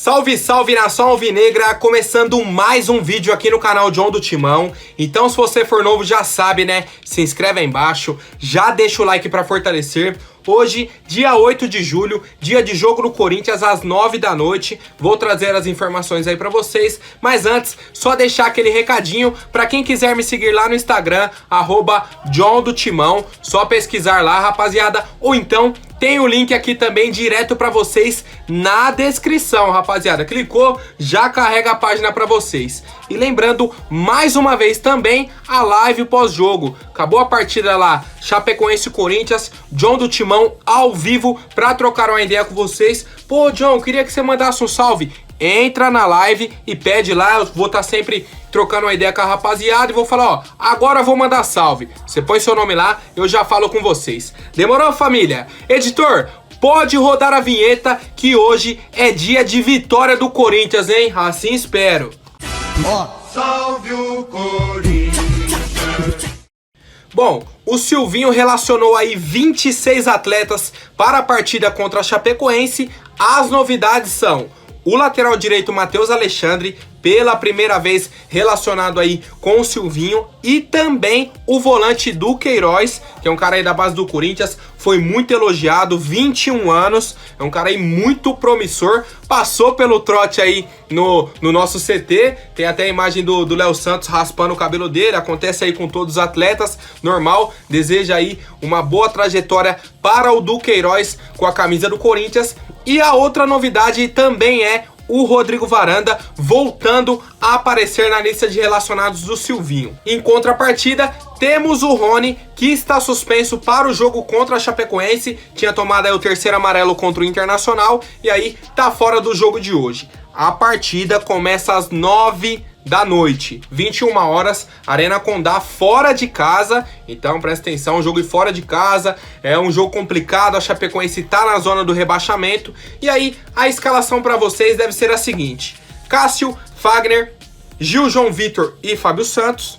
Salve, salve nação alvinegra, começando mais um vídeo aqui no canal John do Timão. Então se você for novo já sabe, né, se inscreve aí embaixo, já deixa o like pra fortalecer. Hoje, dia 8 de julho, dia de jogo do Corinthians às 9 da noite. Vou trazer as informações aí pra vocês. Mas antes, só deixar aquele recadinho pra quem quiser me seguir lá no Instagram, @John do Timão. Só pesquisar lá, rapaziada. Ou então, tem o link aqui também direto pra vocês na descrição, rapaziada. Clicou, já carrega a página pra vocês. E lembrando, mais uma vez também, a live pós-jogo. Acabou a partida lá, Chapecoense e Corinthians, John do Timão ao vivo pra trocar uma ideia com vocês. Pô, John, queria que você mandasse um salve. Entra na live e pede lá, eu vou estar sempre trocando uma ideia com a rapaziada e vou falar, ó, agora eu vou mandar salve. Você põe seu nome lá, eu já falo com vocês. Demorou, família? Editor, pode rodar a vinheta que hoje é dia de vitória do Corinthians, hein? Assim espero. Ó, salve o Corinthians. Bom, o Silvinho relacionou aí 26 atletas para a partida contra a Chapecoense. As novidades são o lateral direito Matheus Alexandre, pela primeira vez relacionado aí com o Silvinho, e também o volante Duqueiroz, que é um cara aí da base do Corinthians, foi muito elogiado, 21 anos, é um cara aí muito promissor, passou pelo trote aí no nosso CT, tem até a imagem do Léo Santos raspando o cabelo dele, acontece aí com todos os atletas, normal, deseja aí uma boa trajetória para o Duqueiroz com a camisa do Corinthians. E a outra novidade também é o Rodrigo Varanda voltando a aparecer na lista de relacionados do Silvinho. Em contrapartida, temos o Rony, que está suspenso para o jogo contra a Chapecoense, tinha tomado aí o terceiro amarelo contra o Internacional e aí tá fora do jogo de hoje. A partida começa às 9 da noite, 21 horas, Arena Condá, fora de casa. Então presta atenção, um jogo fora de casa, é um jogo complicado, a Chapecoense tá na zona do rebaixamento. E aí a escalação para vocês deve ser a seguinte: Cássio, Fagner, Gil, João Vitor e Fábio Santos,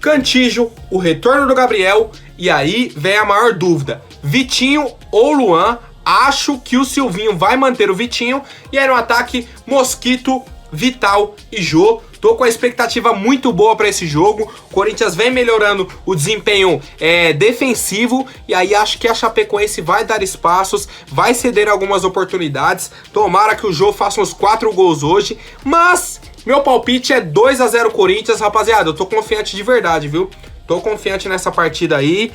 Cantígio, o retorno do Gabriel, e aí vem a maior dúvida, Vitinho ou Luan. Acho que o Silvinho vai manter o Vitinho, e aí no ataque, Mosquito, Vital e Jô. Tô com a expectativa muito boa para esse jogo. O Corinthians vem melhorando o desempenho defensivo, e aí acho que a Chapecoense vai dar espaços, vai ceder algumas oportunidades. Tomara que o Jô faça uns 4 gols hoje, mas meu palpite é 2-0 Corinthians, rapaziada. Eu tô confiante de verdade, viu? Tô confiante nessa partida aí.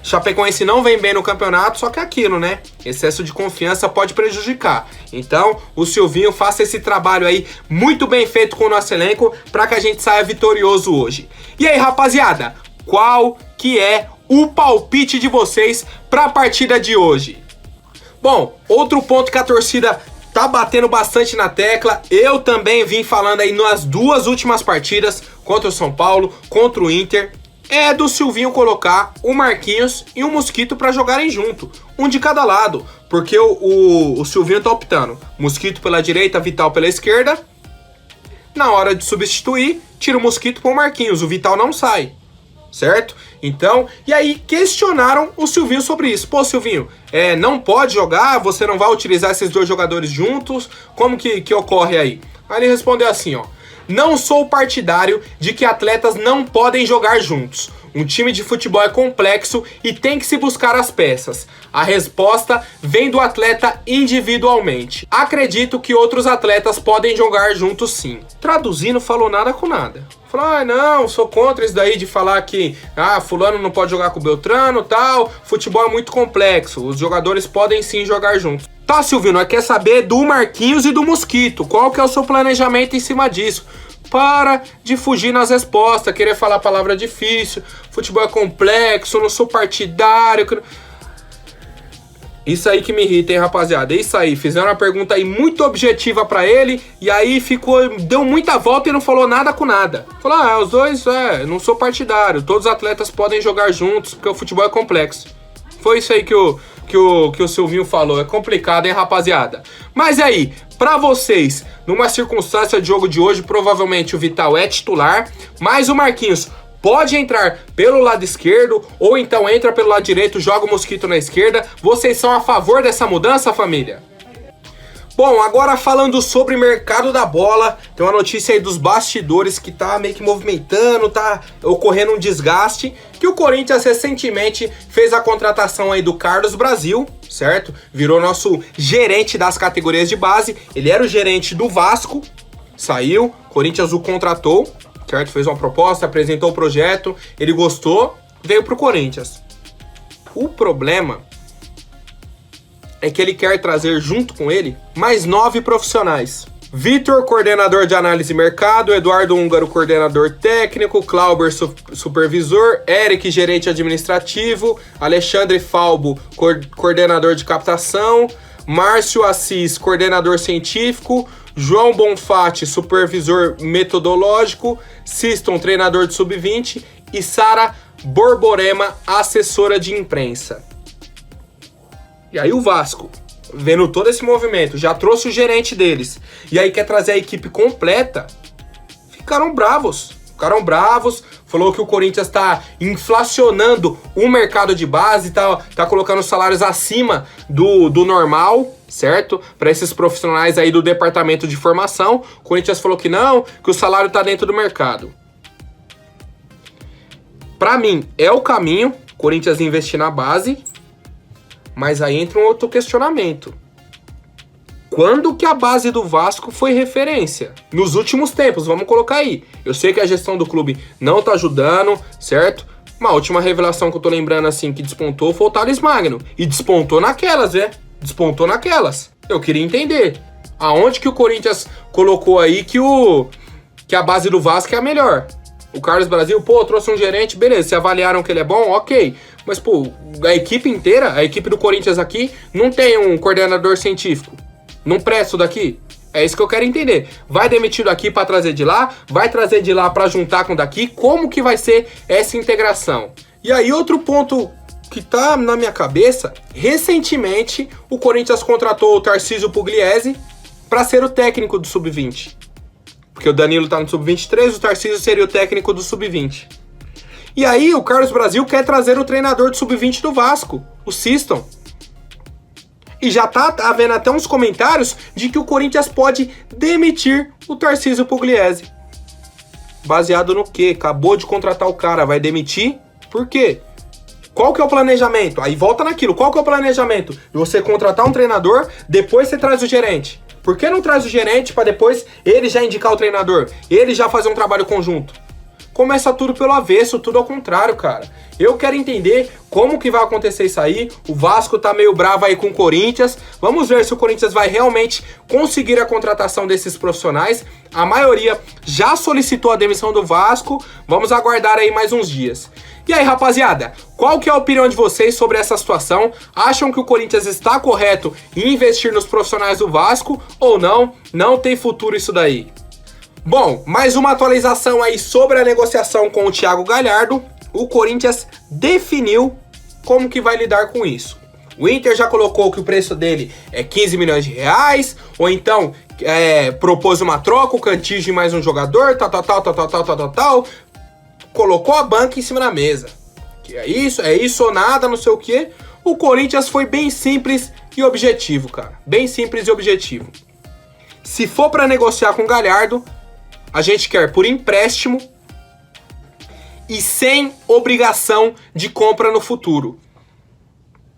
Chapecoense não vem bem no campeonato, só que é aquilo, né? Excesso de confiança pode prejudicar. Então, o Silvinho faça esse trabalho aí muito bem feito com o nosso elenco para que a gente saia vitorioso hoje. E aí, rapaziada, qual que é o palpite de vocês para a partida de hoje? Bom, outro ponto que a torcida tá batendo bastante na tecla, eu também vim falando aí nas duas últimas partidas, contra o São Paulo, contra o Inter, é do Silvinho colocar o Marquinhos e o Mosquito para jogarem junto, um de cada lado, porque o Silvinho tá optando, Mosquito pela direita, Vital pela esquerda. Na hora de substituir, tira o Mosquito pro Marquinhos, o Vital não sai, certo? Então, e aí questionaram o Silvinho sobre isso. Pô, Silvinho, não pode jogar? Você não vai utilizar esses dois jogadores juntos? Como que ocorre aí? Aí ele respondeu assim, ó: não sou partidário de que atletas não podem jogar juntos. Um time de futebol é complexo e tem que se buscar as peças. A resposta vem do atleta individualmente. Acredito que outros atletas podem jogar juntos sim. Traduzindo, falou nada com nada. Falou, não, sou contra isso daí de falar que fulano não pode jogar com o Beltrano, tal. Futebol é muito complexo, os jogadores podem sim jogar juntos. Tá, Silvio, nós quer saber do Marquinhos e do Mosquito. Qual que é o seu planejamento em cima disso? Para de fugir nas respostas, querer falar palavra difícil, futebol é complexo, não sou partidário. Isso aí que me irrita, hein, rapaziada? É isso aí, fizeram uma pergunta aí muito objetiva pra ele, e aí deu muita volta e não falou nada com nada. Falou, os dois, não sou partidário, todos os atletas podem jogar juntos, porque o futebol é complexo. Foi isso aí que o Silvinho falou. É complicado, hein, rapaziada? Mas aí, pra vocês, numa circunstância de jogo de hoje, provavelmente o Vital é titular, mas o Marquinhos pode entrar pelo lado esquerdo, ou então entra pelo lado direito, joga o Mosquito na esquerda. Vocês são a favor dessa mudança, família? Bom, agora falando sobre o mercado da bola, tem uma notícia aí dos bastidores que tá meio que movimentando, tá ocorrendo um desgaste, que o Corinthians recentemente fez a contratação aí do Carlos Brasil, certo? Virou nosso gerente das categorias de base, ele era o gerente do Vasco, saiu, o Corinthians o contratou, certo? Fez uma proposta, apresentou o projeto, ele gostou, veio pro Corinthians. O problema é que ele quer trazer junto com ele mais 9 profissionais. Vitor, coordenador de análise e mercado, Eduardo Húngaro, coordenador técnico, Clauber, supervisor, Eric, gerente administrativo, Alexandre Falbo, coordenador de captação, Márcio Assis, coordenador científico, João Bonfatti, supervisor metodológico, Siston, treinador de sub-20 e Sara Borborema, assessora de imprensa. E aí o Vasco, vendo todo esse movimento, já trouxe o gerente deles, e aí quer trazer a equipe completa, ficaram bravos, falou que o Corinthians tá inflacionando o mercado de base, tá colocando salários acima do normal, certo? Para esses profissionais aí do departamento de formação, o Corinthians falou que não, que o salário tá dentro do mercado. Pra mim, é o caminho, Corinthians investir na base. Mas aí entra um outro questionamento. Quando que a base do Vasco foi referência? Nos últimos tempos, vamos colocar aí. Eu sei que a gestão do clube não tá ajudando, certo? Uma última revelação que eu tô lembrando assim que despontou foi o Thales Magno. E despontou naquelas, né? Despontou naquelas. Eu queria entender. Aonde que o Corinthians colocou aí que a base do Vasco é a melhor? O Carlos Brasil, pô, trouxe um gerente, beleza, se avaliaram que ele é bom, ok. Mas, pô, a equipe inteira, a equipe do Corinthians aqui, não tem um coordenador científico. Não presta isso daqui. É isso que eu quero entender. Vai demitir daqui pra trazer de lá, vai trazer de lá pra juntar com daqui, como que vai ser essa integração? E aí, outro ponto que tá na minha cabeça, recentemente, o Corinthians contratou o Tarcísio Pugliese pra ser o técnico do Sub-20. Porque o Danilo tá no Sub-23, o Tarcísio seria o técnico do Sub-20. E aí o Carlos Brasil quer trazer o treinador do Sub-20 do Vasco, o Siston. E já tá havendo até uns comentários de que o Corinthians pode demitir o Tarcísio Pugliese. Baseado no quê? Acabou de contratar o cara, vai demitir? Por quê? Qual que é o planejamento? Aí volta naquilo, qual que é o planejamento? De você contratar um treinador, depois você traz o gerente. Por que não traz o gerente para depois ele já indicar o treinador? Ele já fazer um trabalho conjunto? Começa tudo pelo avesso, tudo ao contrário, cara. Eu quero entender como que vai acontecer isso aí. O Vasco tá meio bravo aí com o Corinthians. Vamos ver se o Corinthians vai realmente conseguir a contratação desses profissionais. A maioria já solicitou a demissão do Vasco. Vamos aguardar aí mais uns dias. E aí, rapaziada, qual que é a opinião de vocês sobre essa situação? Acham que o Corinthians está correto em investir nos profissionais do Vasco ou não? Não tem futuro isso daí. Bom, mais uma atualização aí sobre a negociação com o Thiago Galhardo. O Corinthians definiu como que vai lidar com isso. O Inter já colocou que o preço dele é 15 milhões de reais, ou então propôs uma troca, o Cantígio e mais um jogador, tal. Colocou a banca em cima da mesa. Que é isso ou nada, não sei o que. O Corinthians foi bem simples e objetivo, cara. Bem simples e objetivo. Se for para negociar com o Galhardo, a gente quer por empréstimo e sem obrigação de compra no futuro.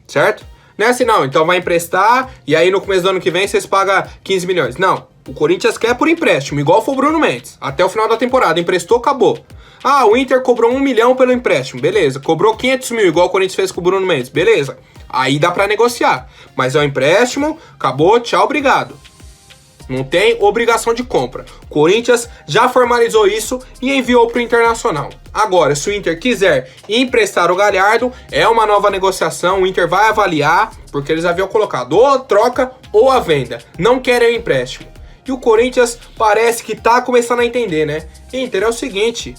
Certo? Não é assim não, então vai emprestar e aí no começo do ano que vem vocês pagam 15 milhões. Não, o Corinthians quer por empréstimo, igual foi o Bruno Mendes. Até o final da temporada, emprestou, acabou. Ah, o Inter cobrou 1 milhão pelo empréstimo, beleza. Cobrou 500 mil, igual o Corinthians fez com o Bruno Mendes, beleza. Aí dá pra negociar. Mas é um empréstimo, acabou, tchau, obrigado. Não tem obrigação de compra. Corinthians já formalizou isso e enviou pro Internacional. Agora, se o Inter quiser emprestar o Galhardo, é uma nova negociação, o Inter vai avaliar, porque eles haviam colocado ou a troca ou a venda. Não querem o empréstimo. E o Corinthians parece que tá começando a entender, né? Inter, é o seguinte,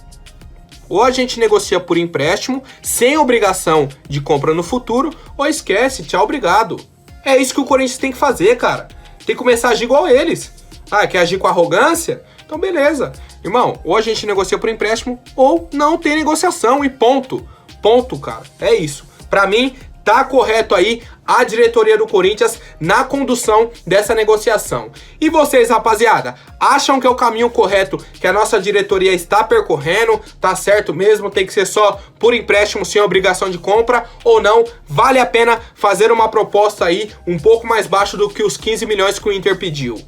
ou a gente negocia por empréstimo, sem obrigação de compra no futuro, ou esquece, tchau, obrigado. É isso que o Corinthians tem que fazer, cara. Tem que começar a agir igual eles. Ah, quer agir com arrogância? Então beleza. Irmão, ou a gente negocia por empréstimo, ou não tem negociação e ponto. Ponto, cara. É isso. Pra mim, tá correto aí a diretoria do Corinthians na condução dessa negociação. E vocês, rapaziada, acham que é o caminho correto que a nossa diretoria está percorrendo? Tá certo mesmo? Tem que ser só por empréstimo, sem obrigação de compra? Ou não? Vale a pena fazer uma proposta aí um pouco mais baixo do que os 15 milhões que o Inter pediu?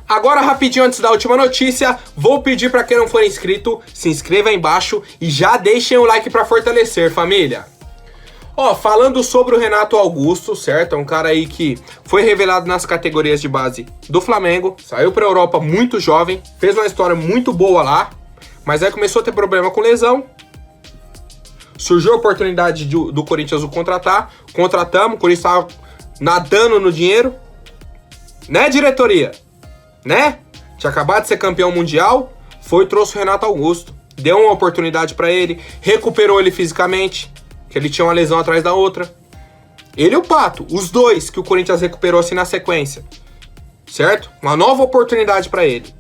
Agora, rapidinho, antes da última notícia, vou pedir para quem não for inscrito, se inscreva aí embaixo e já deixem o like para fortalecer, família. Ó, falando sobre o Renato Augusto, certo? É um cara aí que foi revelado nas categorias de base do Flamengo, saiu pra Europa muito jovem, fez uma história muito boa lá, mas aí começou a ter problema com lesão. Surgiu a oportunidade do Corinthians o contratar, contratamos, o Corinthians tava nadando no dinheiro, né, diretoria? Né? Tinha acabado de ser campeão mundial, foi e trouxe o Renato Augusto, deu uma oportunidade pra ele, recuperou ele fisicamente, que ele tinha uma lesão atrás da outra. Ele e o Pato, os dois que o Corinthians recuperou assim na sequência, certo? Uma nova oportunidade pra ele.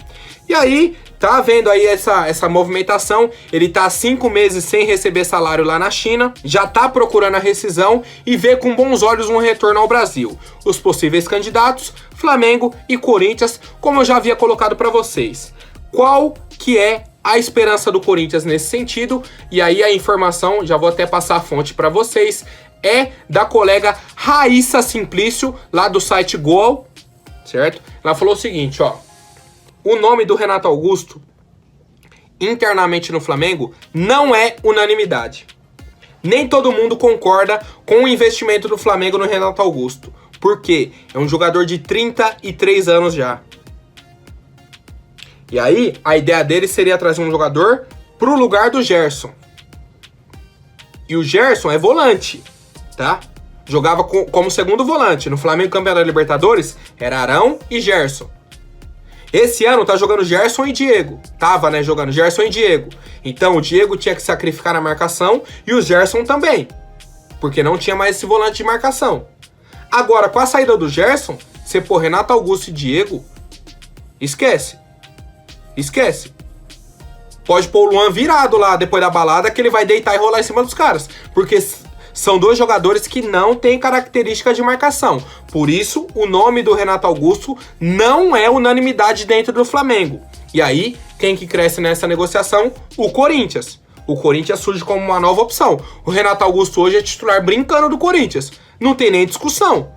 E aí, tá vendo aí essa movimentação, ele tá há 5 meses sem receber salário lá na China, já tá procurando a rescisão e vê com bons olhos um retorno ao Brasil. Os possíveis candidatos, Flamengo e Corinthians, como eu já havia colocado pra vocês. Qual que é a esperança do Corinthians nesse sentido? E aí a informação, já vou até passar a fonte pra vocês, é da colega Raíssa Simplício, lá do site Goal, certo? Ela falou o seguinte, ó. O nome do Renato Augusto, internamente no Flamengo, não é unanimidade. Nem todo mundo concorda com o investimento do Flamengo no Renato Augusto. Por quê? É um jogador de 33 anos já. E aí, a ideia dele seria trazer um jogador pro lugar do Gerson. E o Gerson é volante, tá? Jogava como segundo volante. No Flamengo campeão da Libertadores, era Arão e Gerson. Esse ano tá jogando Gerson e Diego. Tava, né, jogando Gerson e Diego. Então o Diego tinha que sacrificar na marcação e o Gerson também. Porque não tinha mais esse volante de marcação. Agora, com a saída do Gerson, você pôr Renato Augusto e Diego, esquece. Esquece. Pode pôr o Luan virado lá depois da balada que ele vai deitar e rolar em cima dos caras. Porque são dois jogadores que não têm característica de marcação. Por isso, o nome do Renato Augusto não é unanimidade dentro do Flamengo. E aí, quem que cresce nessa negociação? O Corinthians. O Corinthians surge como uma nova opção. O Renato Augusto hoje é titular brincando do Corinthians. Não tem nem discussão.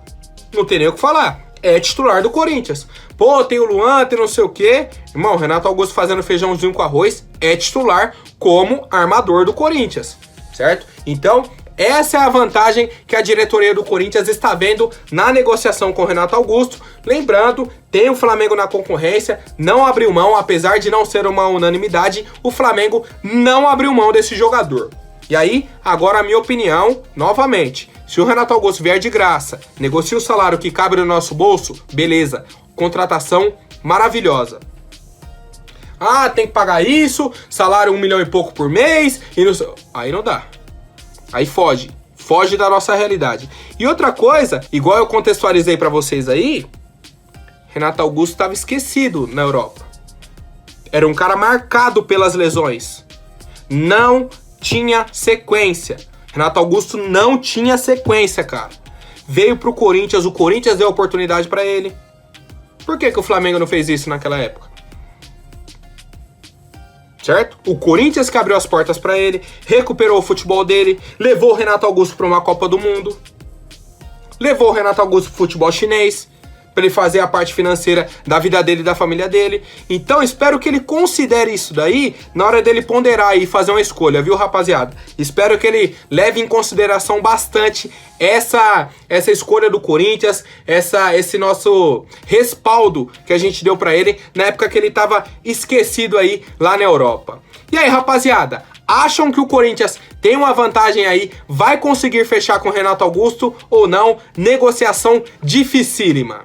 Não tem nem o que falar. É titular do Corinthians. Pô, tem o Luan, tem não sei o quê. Irmão, o Renato Augusto fazendo feijãozinho com arroz é titular como armador do Corinthians. Certo? Então, essa é a vantagem que a diretoria do Corinthians está vendo na negociação com o Renato Augusto. Lembrando, tem o Flamengo na concorrência, não abriu mão, apesar de não ser uma unanimidade, o Flamengo não abriu mão desse jogador. E aí, agora a minha opinião, novamente, se o Renato Augusto vier de graça, negocia o salário que cabe no nosso bolso, beleza, contratação maravilhosa. Ah, tem que pagar isso, salário 1 milhão e pouco por mês, e não... aí não dá. Aí foge da nossa realidade. E outra coisa, igual eu contextualizei pra vocês aí, Renato Augusto estava esquecido na Europa. Era um cara marcado pelas lesões. Não tinha sequência. Renato Augusto não tinha sequência, cara. Veio pro Corinthians, o Corinthians deu oportunidade pra ele. Por que o Flamengo não fez isso naquela época? Certo? O Corinthians que abriu as portas pra ele, recuperou o futebol dele, levou o Renato Augusto pra uma Copa do Mundo, levou o Renato Augusto pro futebol chinês, pra ele fazer a parte financeira da vida dele e da família dele. Então espero que ele considere isso daí na hora dele ponderar e fazer uma escolha, viu, rapaziada? Espero que ele leve em consideração bastante essa escolha do Corinthians, esse nosso respaldo que a gente deu pra ele na época que ele tava esquecido aí lá na Europa. E aí, rapaziada, acham que o Corinthians tem uma vantagem aí, vai conseguir fechar com o Renato Augusto ou não? Negociação dificílima.